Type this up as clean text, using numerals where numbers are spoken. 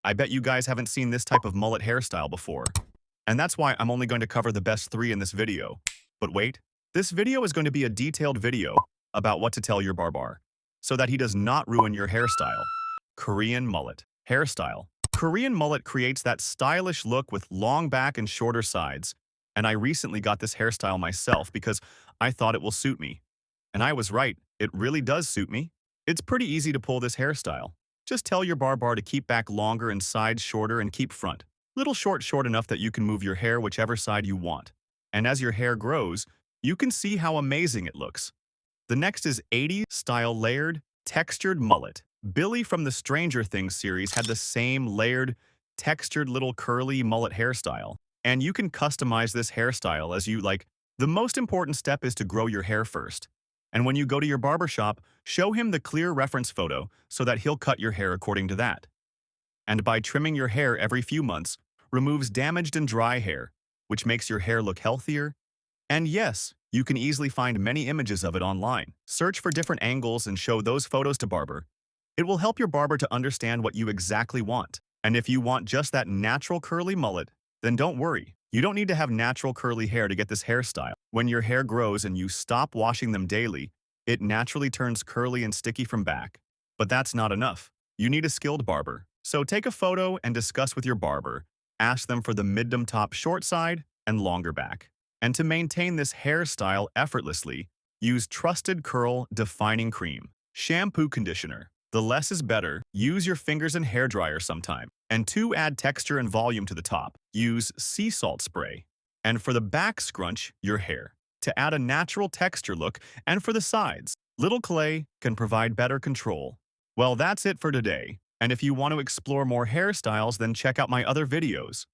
I bet you guys haven't seen this type of mullet hairstyle before. And that's why I'm only going to cover the best 3 in this video. But wait, this video is going to be a detailed video about what to tell your barber so that he does not ruin your hairstyle. Korean mullet hairstyle. Korean mullet creates that stylish look with long back and shorter sides. And I recently got this hairstyle myself because I thought it will suit me. And I was right, it really does suit me. It's pretty easy to pull this hairstyle. Just tell your barber to keep back longer and sides shorter and keep front. Little short enough that you can move your hair whichever side you want. And as your hair grows, you can see how amazing it looks. The next is 80s style layered, textured mullet. Billy from the Stranger Things series had the same layered, textured little curly mullet hairstyle. And you can customize this hairstyle as you like. The most important step is to grow your hair first. And when you go to your barbershop, show him the clear reference photo so that he'll cut your hair according to that. And by trimming your hair every few months, removes damaged and dry hair, which makes your hair look healthier. And yes, you can easily find many images of it online. Search for different angles and show those photos to barber. It will help your barber to understand what you exactly want. And if you want just that natural curly mullet, then don't worry. You don't need to have natural curly hair to get this hairstyle. When your hair grows and you stop washing them daily, it naturally turns curly and sticky from back. But that's not enough. You need a skilled barber. So take a photo and discuss with your barber. Ask them for the medium top short side and longer back. And to maintain this hairstyle effortlessly, use Trusted Curl Defining Cream. Shampoo conditioner. The less is better. Use your fingers and hairdryer sometime. And to add texture and volume to the top, use sea salt spray. And for the back, scrunch your hair to add a natural texture look, and for the sides, little clay can provide better control. Well, that's it for today. And if you want to explore more hairstyles, then check out my other videos.